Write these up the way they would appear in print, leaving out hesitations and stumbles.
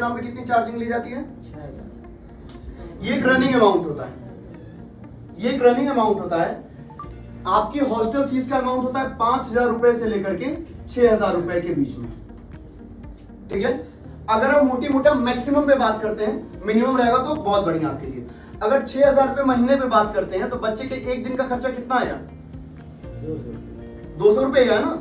नाम पे कितनी चार्जिंग ली जाती है? ये एक रनिंग अमाउंट होता है, ये एक रनिंग अमाउंट होता है। आपकी हॉस्टल फीस का अमाउंट होता है 5,000 रुपए से लेकर के 6,000 रुपए के बीच में, ठीक है। अगर हम मोटी मोटा मैक्सिमम पे बात करते हैं, मिनिमम रहेगा तो बहुत बढ़िया आपके लिए। अगर 6,000 रुपए महीने पे बात करते हैं तो बच्चे के एक दिन का खर्चा कितना आया? 200 रुपए है ना।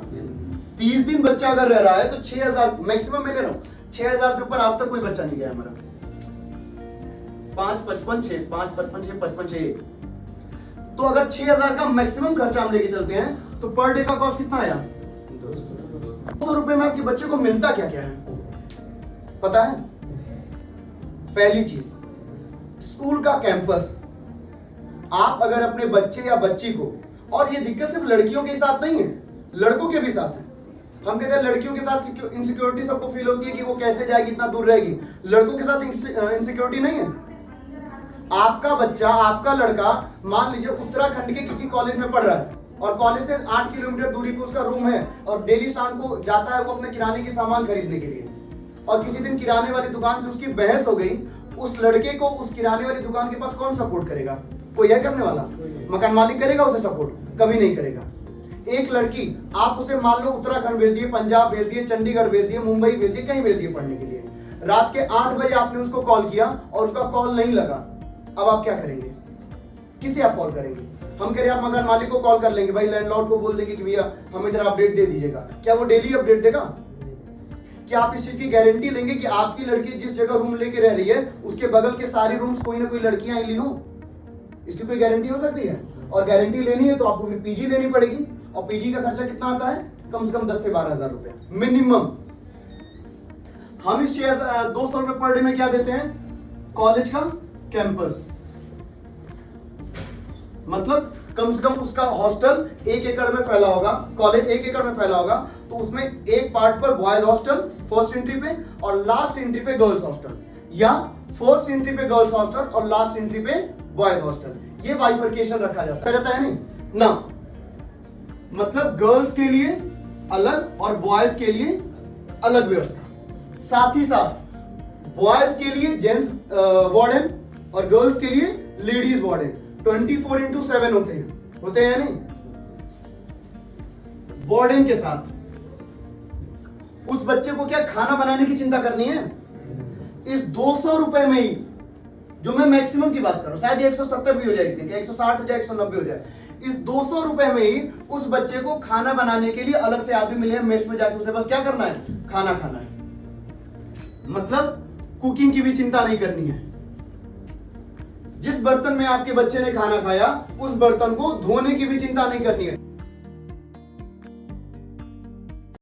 30 दिन बच्चा अगर रह रहा है तो 6,000 मैक्सिमम में ले रहा हूं, 6,000 से ऊपर आज तक कोई बच्चा नहीं गया हमारा। 5 55 6 5 55 6 55 6, तो अगर 6,000 का मैक्सिमम खर्चा हम लेके चलते हैं तो पर डे का कॉस्ट कितना आया? 200 रुपए में आपके बच्चे को मिलता क्या क्या है पता है? पहली चीज, स्कूल का कैंपस। आप अगर अपने बच्चे या बच्ची को, और ये दिक्कत सिर्फ लड़कियों के साथ नहीं है, लड़कों के भी साथ है। हम कहते हैं लड़कियों के साथ इनसिक्योरिटी सबको फील होती है कि वो कैसे जाएगी, इतना दूर रहेगी। लड़कों के साथ इनसिक्योरिटी नहीं है। आपका बच्चा, आपका लड़का मान लीजिए उत्तराखंड के किसी कॉलेज में पढ़ रहा है और कॉलेज से 8 किलोमीटर दूरी पे उसका रूम है और डेली शाम को जाता है वो अपने किराने के सामान खरीदने के लिए, और किसी दिन किराने वाली दुकान से उसकी बहस हो गई, उस लड़के को उस किराने वाली दुकान के पास कौन सपोर्ट करेगा? कोई है करने वाला? मकान मालिक करेगा उसे सपोर्ट? कभी नहीं करेगा। एक लड़की, आप उसे मान लो उत्तराखंड भेज दिए, पंजाब भेज दिए, चंडीगढ़ भेज दिए, मुंबई भेज दिए, कहीं भेज दिए पढ़ने के लिए। रात के 8 बजे आपने उसको कॉल किया और उसका कॉल नहीं लगा, अब आप क्या करेंगे? किसे आप कॉल करेंगे? हम कह रहे हैं आप मकान मालिक को कॉल कर लेंगे, भाई लैंडलॉर्ड को बोल देंगे कि भैया हमें जरा अपडेट दे दीजिएगा। क्या वो डेली अपडेट देगा? क्या आप इस चीज की गारंटी लेंगे कि आपकी लड़की जिस जगह रूम लेके रह रही है उसके बगल के सारे रूम्स कोई ना कोई लड़कियां ही ली हो? इसकी कोई गारंटी हो सकती है? और गारंटी लेनी है तो आपको फिर पीजी लेनी पड़ेगी, और पीजी का खर्चा कितना आता है? कम से कम 10 से 12,000 रुपए मिनिमम। हम इस 200 रुपए पर डे में क्या देते हैं? कॉलेज का कैंपस, मतलब कम से कम उसका हॉस्टल 1 एकड़ में फैला होगा, कॉलेज 1 एकड़ में फैला होगा, तो उसमें एक पार्ट पर बॉयज हॉस्टल फर्स्ट एंट्री पे और लास्ट एंट्री पे गर्ल्स हॉस्टल, या फर्स्ट एंट्री पे गर्ल्स हॉस्टल और लास्ट एंट्री पे बॉयज हॉस्टल, ये बाइफर्केशन रखा जाता है नहीं ना। मतलब गर्ल्स के लिए अलग और बॉयज के लिए अलग व्यवस्था। साथ ही साथ बॉयज के लिए जेंट्स वार्डन और गर्ल्स के लिए लेडीज वार्डन 24/7 होते हैं नहीं। वार्डन के साथ उस बच्चे को क्या खाना बनाने की चिंता करनी है? इस 200 रुपए में ही, जो मैं मैक्सिमम की बात कर रहा हूं, शायद 170 भी हो जाएगी, 160 हो जाए, 190 हो जाए, इस 200 रुपए में ही उस बच्चे को खाना बनाने के लिए अलग से आदमी मिले हैं मेस में जाके, उसे बस क्या करना है? खाना खाना है। मतलब कुकिंग की भी चिंता नहीं करनी है। जिस बर्तन में आपके बच्चे ने खाना खाया उस बर्तन को धोने की भी चिंता नहीं करनी है।